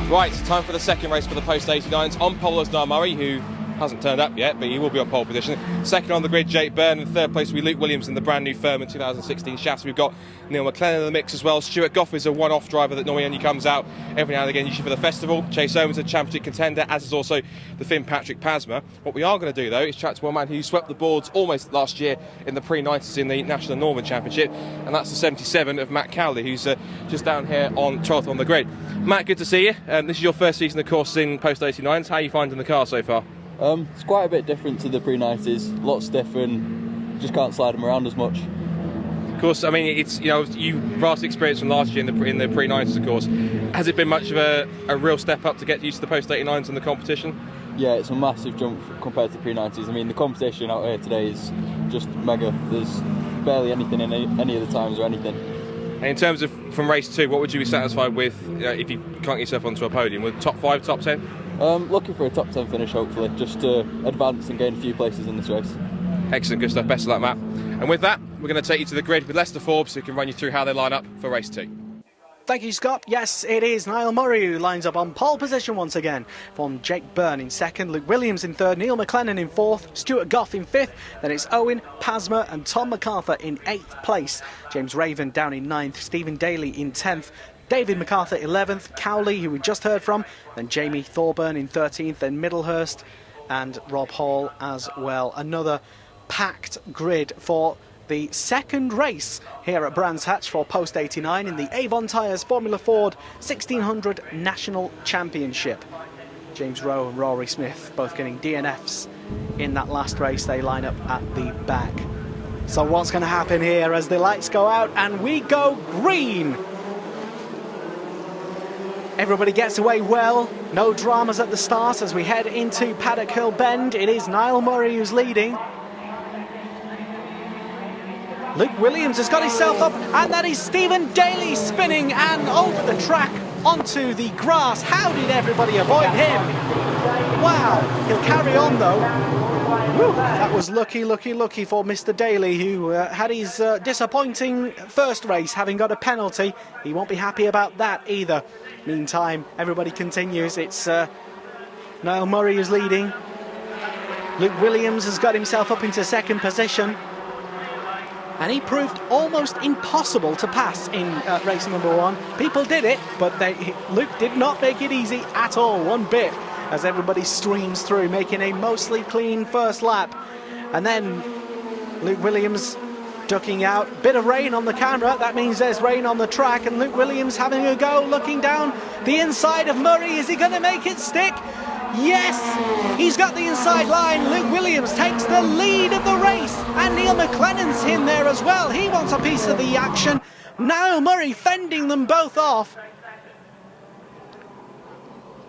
Right, time for the second race for the post-89s. On pole is Niall Murray, who hasn't turned up yet, but he will be on pole position. Second on the grid, Jake Byrne. In third place will be Luke Williams in the brand new Furman 2016 chassis. We've got Neil McLennan in the mix as well. Stuart Goff is a one-off driver that normally only comes out every now and again, usually for the festival. Chase Owens, a championship contender, as is also the Finn Patrick Pasma. What we are going to do, though, is chat to one man who swept the boards almost last year in the pre-90s in the National Norman Championship, and that's the 77 of Matt Cowley, who's just down here on 12th on the grid. Matt, good to see you. This is your first season, of course, in post-89s. How are you finding the car so far? It's quite a bit different to the pre-90s. Lots different. Just can't slide them around as much. Of course, I mean, it's, you know, you vast experience from last year in the pre-90s, of course. Has it been much of a real step up to get used to the post-89s and the competition? Yeah, it's a massive jump compared to pre-90s. I mean, the competition out here today is just mega. There's barely anything in any of the times or anything. And in terms of from race 2, what would you be satisfied with if you can't get yourself onto a podium? With top 5, top 10? Looking for a top 10 finish, hopefully, just to advance and gain a few places in this race. Excellent, good stuff. Best of luck, Matt. And with that, we're going to take you to the grid with Lester Forbes, who can run you through how they line up for race 2. Thank you, Scott. Yes, it is Niall Murray who lines up on pole position once again, from Jake Byrne in second, Luke Williams in third, Neil McLennan in fourth, Stuart Goff in fifth, then it's Owen, Pasma and Tom MacArthur in 8th place, James Raven down in 9th, Stephen Daly in 10th, David MacArthur 11th, Cowley, who we just heard from, then Jamie Thorburn in 13th, then Middlehurst and Rob Hall as well. Another packed grid for the second race here at Brands Hatch for Post 89 in the Avon Tyres Formula Ford 1600 National Championship. James Rowe and Rory Smith both getting DNFs in that last race. They line up at the back. So what's going to happen here as the lights go out and we go green? Everybody gets away well, no dramas at the start as we head into Paddock Hill Bend. It is Niall Murray who's leading. Luke Williams has got himself up, and that is Stephen Daly spinning and over the track onto the grass. How did everybody avoid him? Wow, he'll carry on though. Whew, that was lucky for Mr. Daly, who had his disappointing first race, having got a penalty. He won't be happy about that either. Meantime, everybody continues. It's Niall Murray who's leading. Luke Williams has got himself up into second position. And he proved almost impossible to pass in race number 1. People did it, but Luke did not make it easy at all, one bit, as everybody streams through, making a mostly clean first lap. And then Luke Williams ducking out. Bit of rain on the camera, that means there's rain on the track, and Luke Williams having a go, looking down the inside of Murray. Is he going to make it stick? Yes, he's got the inside line. Luke Williams takes the lead of the race, and Neil McLennan's in there as well. He wants a piece of the action. Niall Murray fending them both off.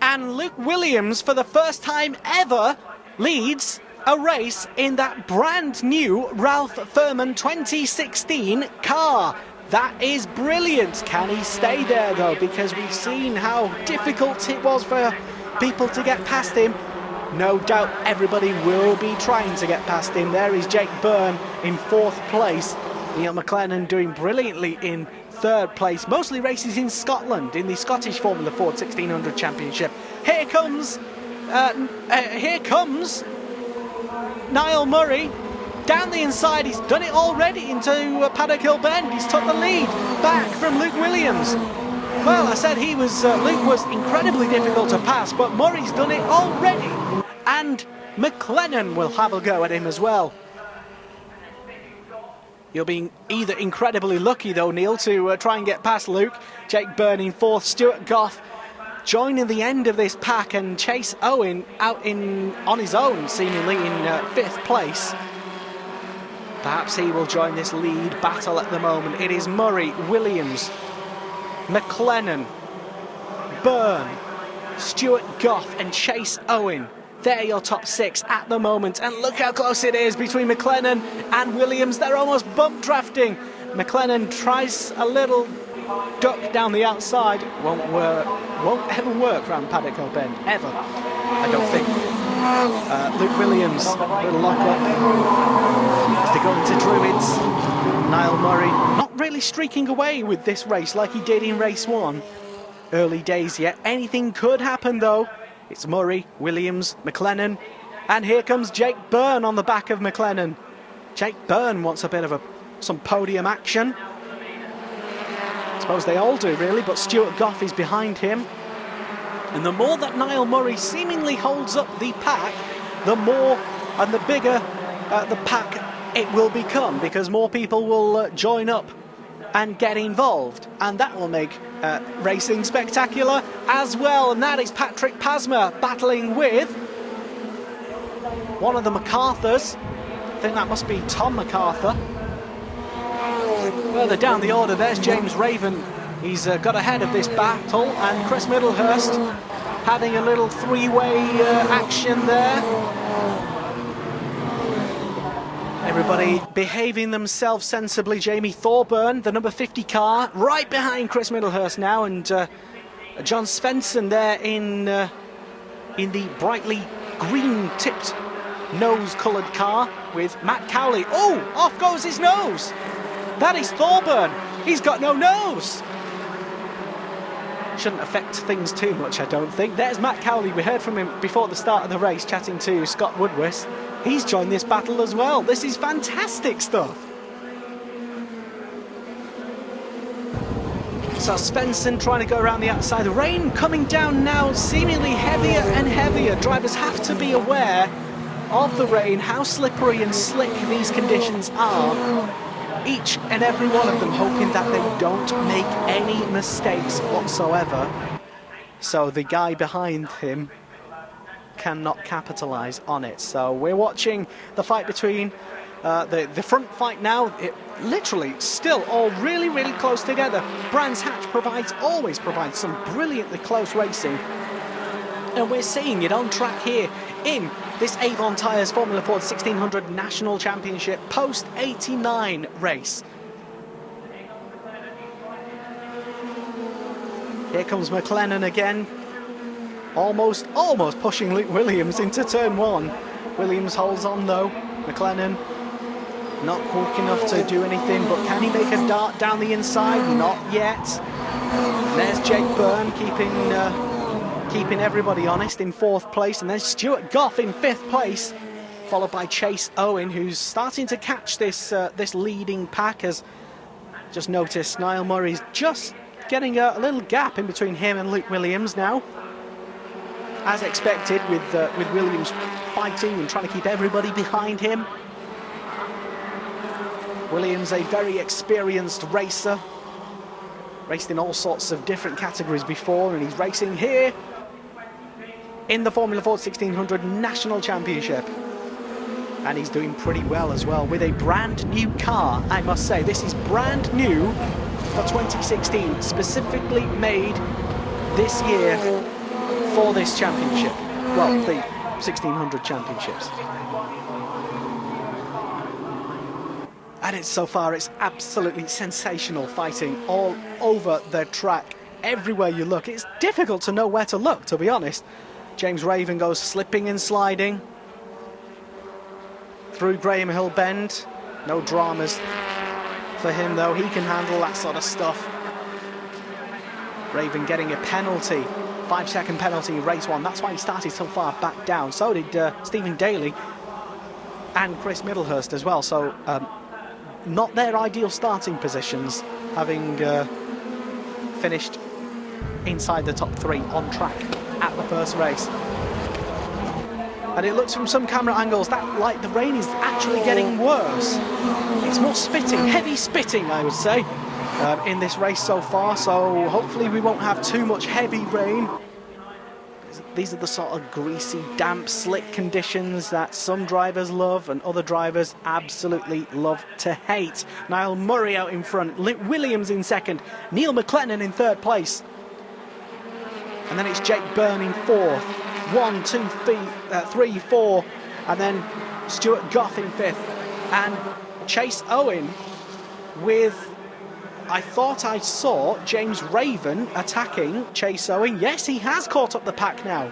And Luke Williams, for the first time ever, leads a race in that brand new Ralph Furman 2016 car. That is brilliant. Can he stay there though? Because we've seen how difficult it was for people to get past him. No doubt everybody will be trying to get past him. There is Jake Byrne in 4th place. Neil McLennan doing brilliantly in 3rd place. Mostly races in Scotland in the Scottish Formula Ford 1600 Championship. Here comes Niall Murray down the inside. He's done it already into Paddock Hill Bend. He's took the lead back from Luke Williams. Well, I said Luke was incredibly difficult to pass, but Murray's done it already. And McLennan will have a go at him as well. You're being either incredibly lucky, though, Neil, to try and get past Luke. Jake Byrne in fourth, Stuart Goff joining the end of this pack, and Chase Owen out on his own, seemingly in fifth place. Perhaps he will join this lead battle at the moment. It is Murray, Williams, McLennan, Byrne, Stuart Goff and Chase Owen. They're your top six at the moment, and look how close it is between McLennan and Williams. They're almost bump drafting. McLennan tries a little duck down the outside. Won't ever work around Paddock Hill Bend, ever, I don't think. Luke Williams, little lock up as they go into Druids. Niall Murray not really streaking away with this race like he did in race one. Early days yet. Anything could happen though. It's Murray, Williams, McLennan, and here comes Jake Byrne on the back of McLennan. Jake Byrne wants a bit of some podium action. I suppose they all do really, but Stuart Goff is behind him. And the more that Niall Murray seemingly holds up the pack, the more and the bigger the pack it will become, because more people will join up and get involved, and that will make racing spectacular as well. And that is Patrick Pasma battling with one of the MacArthurs. I think that must be Tom MacArthur. Further down the order, there's James Raven. He's got ahead of this battle, and Chris Middlehurst having a little three-way action there. Everybody behaving themselves sensibly. Jamie Thorburn, the number 50 car, right behind Chris Middlehurst now, and John Svensson there in the brightly green-tipped nose-coloured car with Matt Cowley. Oh, off goes his nose! That is Thorburn. He's got no nose. Shouldn't affect things too much, I don't think. There's Matt Cowley. We heard from him before the start of the race, chatting to Scott Woodwiss. He's joined this battle as well. This is fantastic stuff. So Svensson trying to go around the outside. The rain coming down now, seemingly heavier and heavier. Drivers have to be aware of the rain, how slippery and slick these conditions are. Each and every one of them hoping that they don't make any mistakes whatsoever, so the guy behind him cannot capitalise on it. So we're watching the fight between the front fight now. It literally still all really, really close together. Brands Hatch always provides some brilliantly close racing, and we're seeing it on track here in this Avon Tyres Formula Ford 1600 National Championship post-89 race. Here comes McLennan again, almost pushing Luke Williams into turn one. Williams holds on though. McLennan not quick enough to do anything, but can he make a dart down the inside? Not yet. There's Jake Byrne keeping everybody honest in fourth place, and then Stuart Goff in fifth place, followed by Chase Owen, who's starting to catch this leading pack. As just noticed, Niall Murray's just getting a little gap in between him and Luke Williams now, as expected, with Williams fighting and trying to keep everybody behind him. Williams, a very experienced racer, raced in all sorts of different categories before, and he's racing here in the Formula Ford 1600 National Championship. And he's doing pretty well as well with a brand new car, I must say. This is brand new for 2016, specifically made this year for this championship. Well, the 1600 championships. And so far it's absolutely sensational fighting all over the track. Everywhere you look, it's difficult to know where to look, to be honest. James Raven goes slipping and sliding through Graham Hill Bend. No dramas for him though, he can handle that sort of stuff. Raven getting a penalty, 5-second penalty in race one. That's why he started so far back down. So did Stephen Daly and Chris Middlehurst as well. So not their ideal starting positions, having finished inside the top three on track at the first race. And it looks from some camera angles that like the rain is actually getting worse. It's It's more spitting, heavy spitting, I would say, in this race so far. So hopefully we won't have too much heavy rain. These are the sort of greasy, damp, slick conditions that some drivers love and other drivers absolutely love to hate. Niall Murray out in front, Luke Williams in second, Neil McLennan in third place. And then it's Jake Byrne in fourth. 1, 2, 3, 4. And then Stuart Goff in fifth. And Chase Owen with... I thought I saw James Raven attacking Chase Owen. Yes, he has caught up the pack now.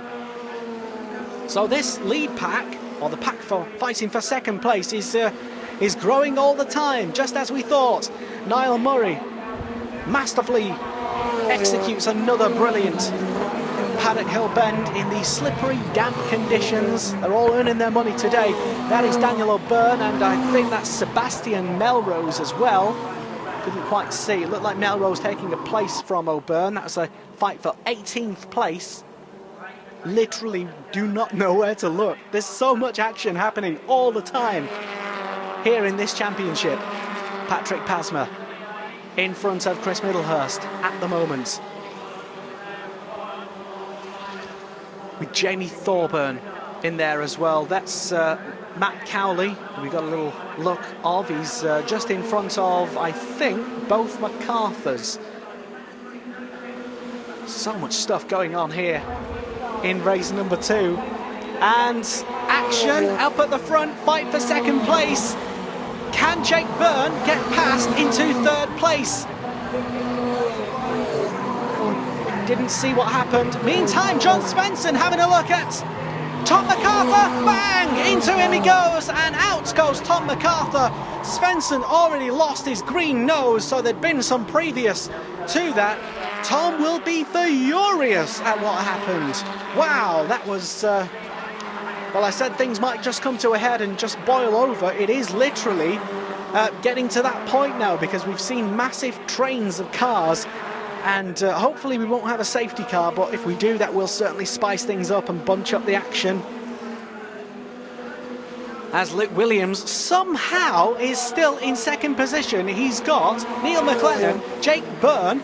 So this lead pack, or the pack for fighting for second place, is growing all the time, just as we thought. Niall Murray masterfully executes another brilliant Paddock Hill bend in these slippery, damp conditions. They're all earning their money today. That is Daniel O'Byrne, and I think that's Sebastian Melrose as well. Couldn't quite see. It looked like Melrose taking a place from O'Byrne. That was a fight for 18th place. Literally do not know where to look. There's so much action happening all the time here in this championship. Patrick Pasma in front of Chris Middlehurst at the moment, with Jamie Thorburn in there as well. That's Matt Cowley, we got a little look of. He's just in front of, I think, both MacArthurs. So much stuff going on here in race number 2. And action up at the front, fight for second place. Can Jake Byrne get past into third place? Didn't see what happened. Meantime, John Svensson having a look at Tom MacArthur. Bang! Into him he goes, and out goes Tom MacArthur. Svensson already lost his green nose, so there'd been some previous to that. Tom will be furious at what happened. Wow, that was... well, I said things might just come to a head and just boil over. It is literally getting to that point now, because we've seen massive trains of cars. And hopefully we won't have a safety car, but if we do, that will certainly spice things up and bunch up the action. As Luke Williams somehow is still in second position. He's got Neil McLennan, Jake Byrne,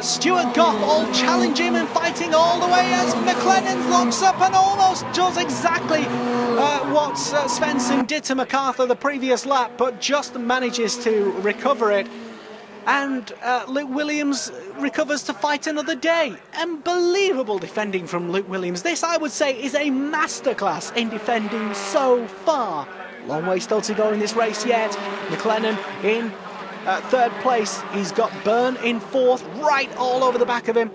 Stuart Goff all challenging him and fighting all the way as McLennan locks up and almost does exactly what Svensson did to MacArthur the previous lap, but just manages to recover it. And Luke Williams recovers to fight another day. Unbelievable defending from Luke Williams. This, I would say, is a masterclass in defending so far. Long way still to go in this race yet. McLennan in third place. He's got Byrne in fourth, right all over the back of him.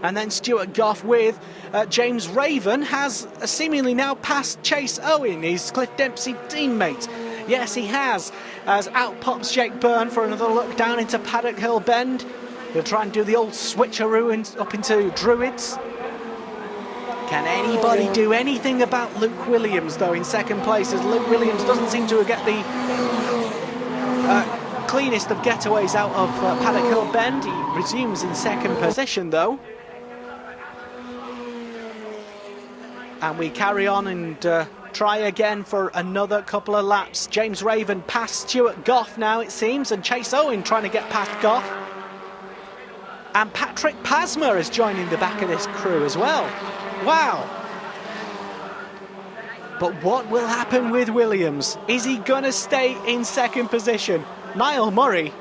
And then Stuart Goff with James Raven has seemingly now passed Chase Owen, his Cliff Dempsey teammate. Yes, he has, as out pops Jake Byrne for another look down into Paddock Hill Bend. He'll try and do the old switcheroo up into Druids. Can anybody do anything about Luke Williams, though, in second place, as Luke Williams doesn't seem to get the cleanest of getaways out of Paddock Hill Bend. He resumes in second position, though. And we carry on and... try again for another couple of laps. James Raven past Stuart Goff now, it seems, and Chase Owen trying to get past Goff. And Patrick Pasma is joining the back of this crew as well. Wow. But what will happen with Williams? Is he going to stay in second position? Niall Murray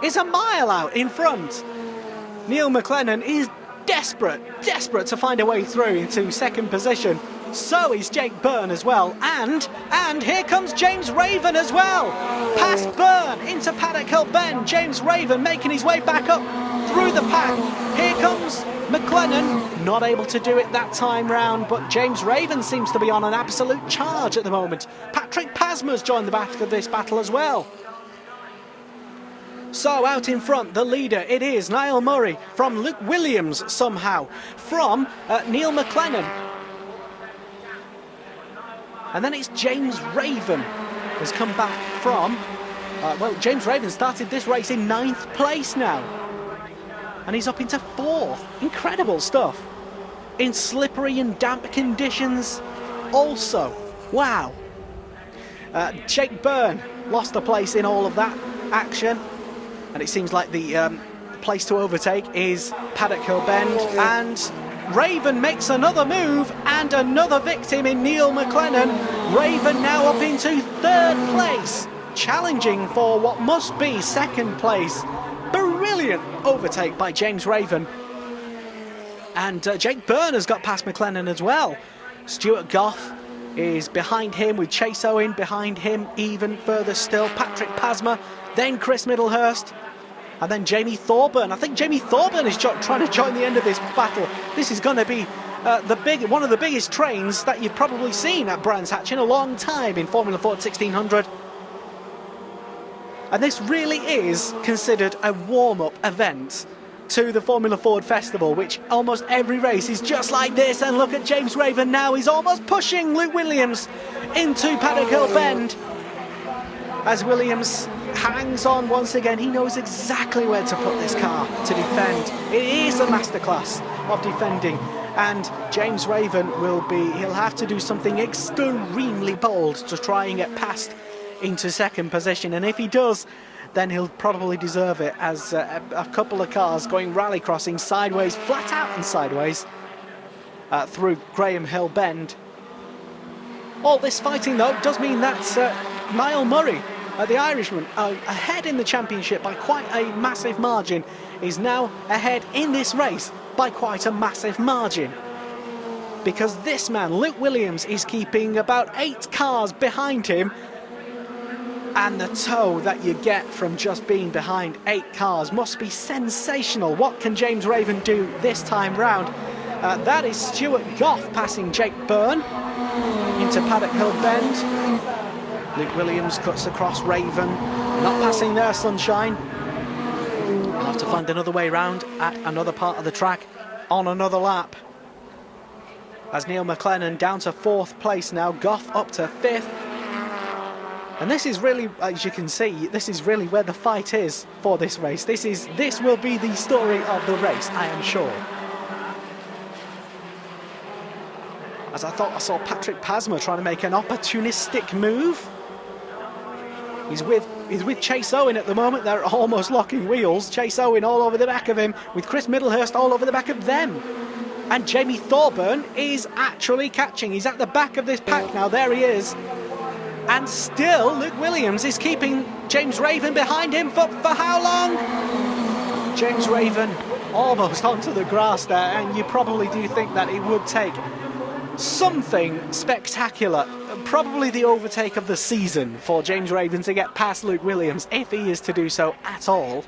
is a mile out in front. Neil McLennan is desperate to find a way through into second position. So is Jake Byrne as well, and here comes James Raven as well. Past Byrne into Paddock Hill Bend. James Raven making his way back up through the pack. Here comes McLennan, not able to do it that time round, but James Raven seems to be on an absolute charge at the moment. Patrick Pasma's joined the back of this battle as well. So out in front, the leader, it is Niall Murray from Luke Williams somehow, from Neil McLennan. And then it's James Raven has come back from... well, James Raven started this race in 9th place now. And he's up into 4th. Incredible stuff. In slippery and damp conditions also. Wow. Jake Byrne lost a place in all of that action, and it seems like the place to overtake is Paddock Hill Bend, and Raven makes another move and another victim in Neil McLennan. Raven now up into 3rd place, challenging for what must be 2nd place. Brilliant overtake by James Raven. And Jake Byrne has got past McLennan as well. Stuart Goff is behind him, with Chase Owen behind him even further still. Patrick Pasma, then Chris Middlehurst, and then Jamie Thorburn. I think Jamie Thorburn is trying to join the end of this battle. This is going to be one of the biggest trains that you've probably seen at Brands Hatch in a long time in Formula Ford 1600. And this really is considered a warm-up event to the Formula Ford Festival, which almost every race is just like this. And look at James Raven now, he's almost pushing Luke Williams into Paddock Hill Bend. As Williams hangs on once again, he knows exactly where to put this car to defend. It is a masterclass of defending, and James Raven he'll have to do something extremely bold to try and get past into 2nd position, and if he does, then he'll probably deserve it, as a couple of cars going rally crossing sideways, flat out and sideways, through Graham Hill Bend. All this fighting though does mean that Niall Murray, the Irishman, ahead in the championship by quite a massive margin, is now ahead in this race by quite a massive margin. Because this man, Luke Williams, is keeping about 8 cars behind him, and the tow that you get from just being behind 8 cars must be sensational. What can James Raven do this time round? That is Stuart Goff passing Jake Byrne into Paddock Hill Bend. Luke Williams cuts across Raven, not passing there, Sunshine. We'll have to find another way round at another part of the track on another lap. As Neil McLennan down to 4th place now, Goff up to 5th. And this is really, as you can see, this is really where the fight is for this race. This will be the story of the race, I am sure. As I thought I saw Patrick Pasma trying to make an opportunistic move. He's with Chase Owen at the moment. They're almost locking wheels. Chase Owen all over the back of him, with Chris Middlehurst all over the back of them. And Jamie Thorburn is actually catching. He's at the back of this pack now. There he is. And still, Luke Williams is keeping James Raven behind him for how long? James Raven almost onto the grass there, and you probably do think that it would take something spectacular, probably the overtake of the season, for James Raven to get past Luke Williams, if he is to do so at all.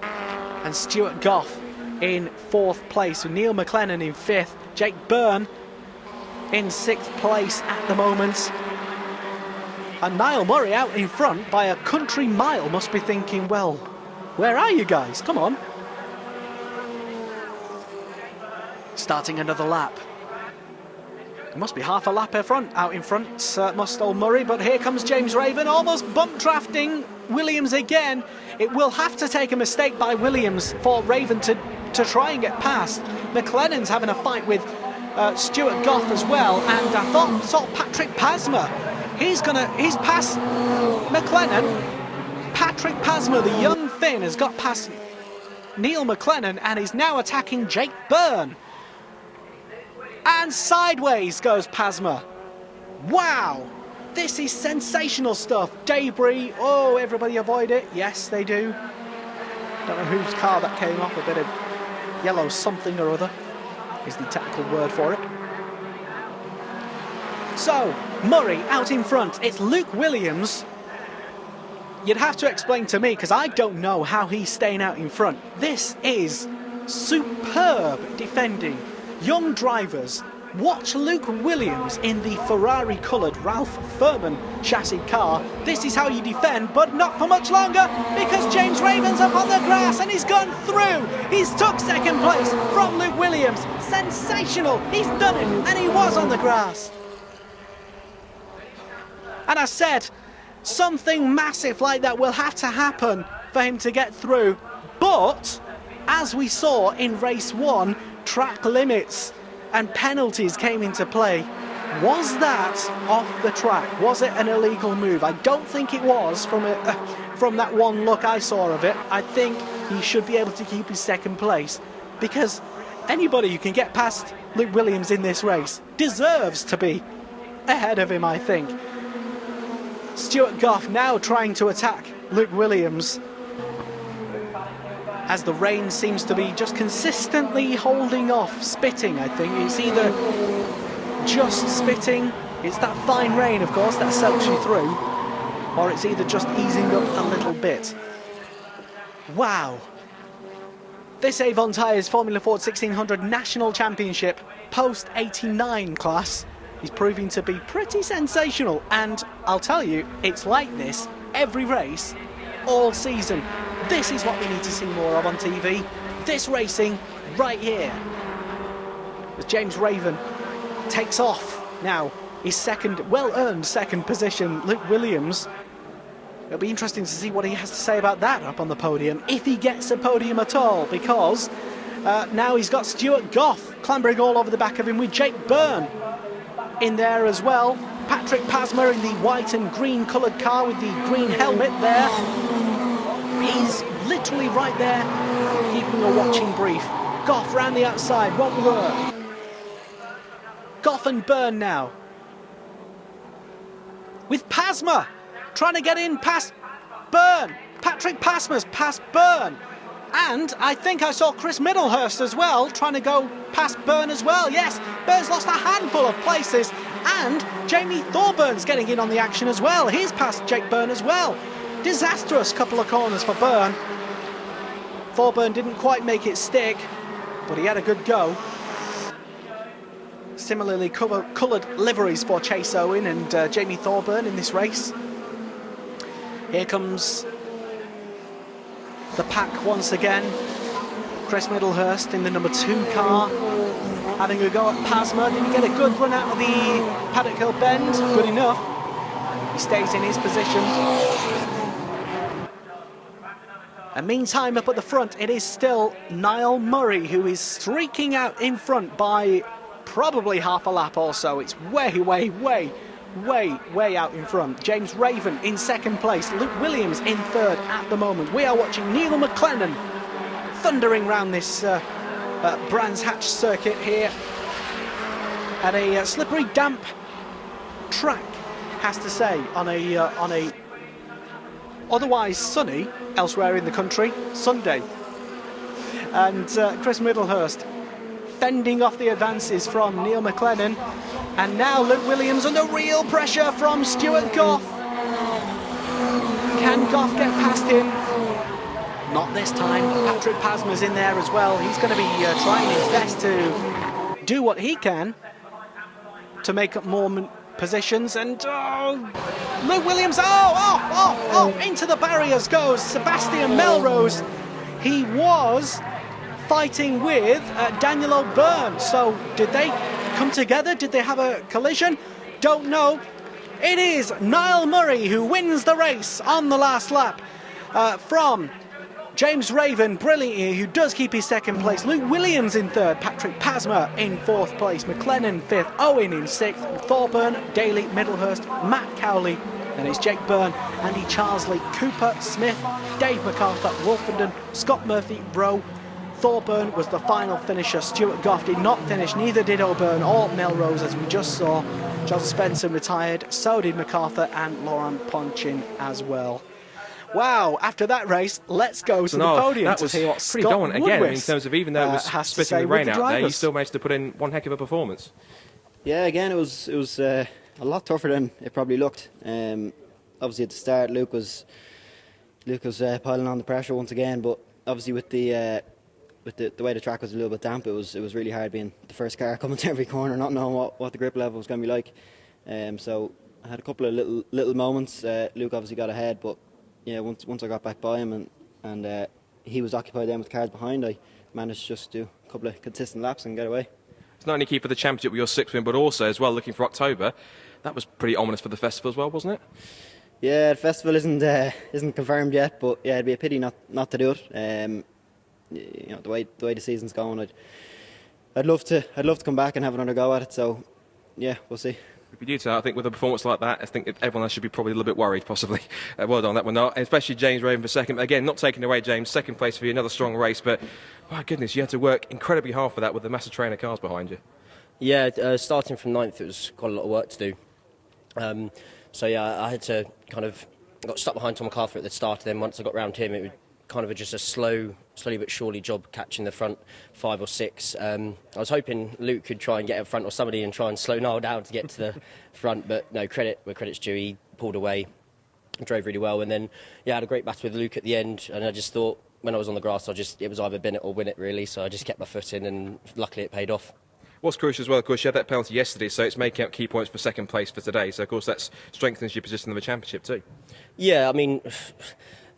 And Stuart Goff in 4th place, with Neil McLennan in 5th, Jake Byrne in 6th place at the moment. And Niall Murray out in front by a country mile must be thinking, well, where are you guys? Come on. Starting another lap. It must be half a lap out in front, must old Murray, but here comes James Raven, almost bump drafting Williams again. It will have to take a mistake by Williams for Raven to try and get past. McLennan's having a fight with Stuart Goff as well, and I saw Patrick Pasma. He's past McLennan. Patrick Pasma, the young Finn, has got past Neil McLennan and is now attacking Jake Byrne. And sideways goes Pasma. Wow, this is sensational stuff. Debris, oh, everybody avoid it. Yes, they do. Don't know whose car that came off, a bit of yellow something or other is the technical word for it. So, Murray out in front. It's Luke Williams. You'd have to explain to me, because I don't know how he's staying out in front. This is superb defending. Young drivers, watch Luke Williams in the Ferrari-coloured Ralph Furman chassis car. This is how you defend, but not for much longer, because James Raven's up on the grass and he's gone through. He's took 2nd place from Luke Williams. Sensational. He's done it, and he was on the grass. And I said, something massive like that will have to happen for him to get through. But, as we saw in race 1, track limits and penalties came into play. Was that off the track? Was it an illegal move? I don't think it was from that one look I saw of it. I think he should be able to keep his second place, because anybody who can get past Luke Williams in this race deserves to be ahead of him, I think. Stuart Goff now trying to attack Luke Williams, as the rain seems to be just consistently holding off spitting. I think it's either just spitting, it's that fine rain of course that soaks you through, or it's either just easing up a little bit. Wow. This Avon Tyres Formula Ford 1600 National Championship post 89 class is proving to be pretty sensational, and I'll tell you, it's like this every race all season. This is what we need to see more of on TV. This racing right here. As James Raven takes off now, his second, well-earned second position. Luke Williams, it'll be interesting to see what he has to say about that up on the podium, if he gets a podium at all, because now he's got Stuart Goff clambering all over the back of him, with Jake Byrne in there as well. Patrick Pasma in the white and green coloured car with the green helmet there. He's literally right there, keeping a watching brief. Goff round the outside, won't work. Goff and Byrne now, with Pasma trying to get in past Byrne. Patrick Pasma's past Byrne. And I think I saw Chris Middlehurst as well, trying to go past Byrne as well. Yes, Byrne's lost a handful of places. And Jamie Thorburns getting in on the action as well. He's past Jake Byrne as well. Disastrous couple of corners for Byrne. Thorburn didn't quite make it stick, but he had a good go. Similarly coloured liveries for Chase Owen and Jamie Thorburn in this race. Here comes the pack once again. Chris Middlehurst in the number 2 car, having a go at Pasma. Did he get a good run out of the Paddock Hill bend? Good enough. He stays in his position. And meantime, up at the front, it is still Niall Murray who is streaking out in front by probably half a lap or so. It's way out in front. James Raven in second place. Luke Williams in third at the moment. We are watching Neil McLennan thundering round this Brands Hatch circuit here at a slippery, damp track, has to say, on a otherwise sunny elsewhere in the country Sunday. And Chris Middlehurst fending off the advances from Neil McLennan, and now Luke Williams under real pressure from Stuart Goff. Can Goff get past him? Not this time. Patrick Pasma's in there as well. He's going to be trying his best to do what he can to make up more positions. And Luke Williams, off, into the barriers goes Sebastian Melrose. He was fighting with Daniel O'Byrne. So did they come together? Did they have a collision? Don't know. It is Niall Murray who wins the race on the last lap from James Raven, brilliantly, who does keep his second place. Luke Williams in third, Patrick Pasma in fourth place, McLennan fifth, Owen in sixth, Thorburn, Daly, Middlehurst, Matt Cowley, then it's Jake Byrne, Andy Charsley, Cooper, Smith, Dave MacArthur, Wolfenden, Scott Murphy, Rowe. Thorburn was the final finisher. Stuart Goff did not finish, neither did O'Byrne or Melrose, as we just saw. John Spencer retired, so did MacArthur and Laurent Ponchin as well. Wow, after that race, let's go to the podium to see what pretty dominant again, in terms of, even though it was spitting the rain out there, you still managed to put in one heck of a performance. Yeah, again, it was a lot tougher than it probably looked. Obviously at the start, Luke was piling on the pressure once again, but obviously with the way the track was a little bit damp, it was really hard being the first car coming to every corner, not knowing what the grip level was going to be like. So I had a couple of little moments. Luke obviously got ahead, but yeah, once I got back by him and he was occupied then with cars behind, I managed just to do a couple of consistent laps and get away. It's not only key for the championship with your sixth win, but also as well looking for October. That was pretty ominous for the festival as well, wasn't it? Yeah, the festival isn't confirmed yet, but yeah, it'd be a pity not to do it. You know, the way the season's going, I'd love to come back and have another go at it. So yeah, we'll see. If you do, I think with a performance like that, I think everyone else should be probably a little bit worried, possibly. Well done, that one, not, especially James Raven for second. Again, not taking away James, second place for you, another strong race, but my goodness, you had to work incredibly hard for that with the massive train of cars behind you. Yeah, starting from 9th, it was quite a lot of work to do. So yeah, I had to kind of got stuck behind Tom McArthur at the start, and then once I got round him, it was kind of just a slowly but surely job catching the front 5 or 6. I was hoping Luke could try and get in front, or somebody, and try and slow Niall down to get to the front, but no, credit where credit's due. He pulled away, drove really well, and then yeah, I had a great battle with Luke at the end, and I just thought when I was on the grass, it was either bin it or win it really, so I just kept my foot in, and luckily it paid off. What's crucial as well, of course, you had that penalty yesterday, so it's making up key points for second place for today, so of course that strengthens your position in the championship too. Yeah, I mean,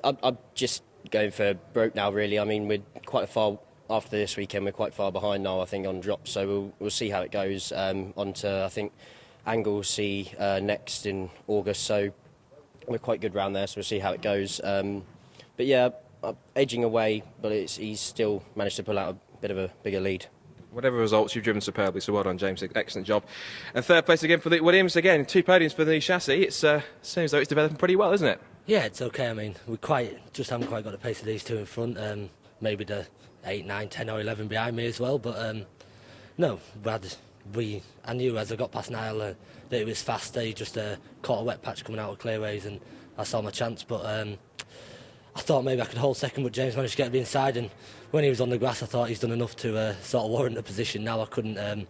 I'm just going for broke now really. I mean, we're quite far after this weekend, we're quite far behind now, I think, on drops, so we'll see how it goes. On to, I think, Anglesey next in August, so we're quite good round there, so we'll see how it goes. But yeah, edging away, but he's still managed to pull out a bit of a bigger lead. Whatever results, you've driven superbly, so well done, James. Excellent job. And third place again for Luke Williams. Again, 2 podiums for the new chassis. It seems though it's developing pretty well, isn't it? Yeah, it's okay. I mean, we just haven't quite got the pace of these two in front. Maybe the 8, 9, 10 or 11 behind me as well. But no, I knew as I got past Niall that it was fast. They just caught a wet patch coming out of clearways, and I saw my chance. But I thought maybe I could hold second, but James managed to get me inside, and when he was on the grass I thought he's done enough to sort of warrant a position. Now I couldn't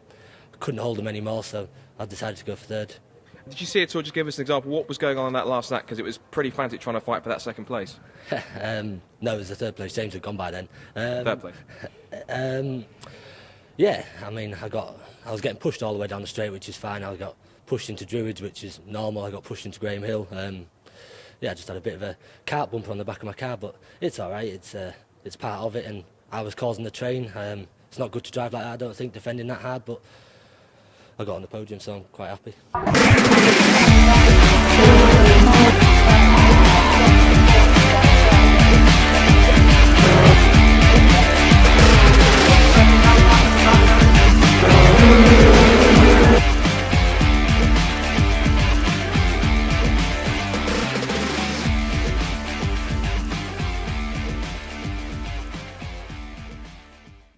hold him anymore, so I decided to go for third. Did you see it, or just give us an example what was going on in that last lap, because it was pretty frantic trying to fight for that second place? No, it was the third place. James had gone by then. Third place? Yeah, I mean, I was getting pushed all the way down the straight, which is fine. I got pushed into Druids, which is normal. I got pushed into Graham Hill. Yeah, I just had a bit of a cart bumper on the back of my car, but it's all right. It's part of it, and I was causing the train. It's not good to drive like that, I don't think, defending that hard, but I got on the podium, so I'm quite happy.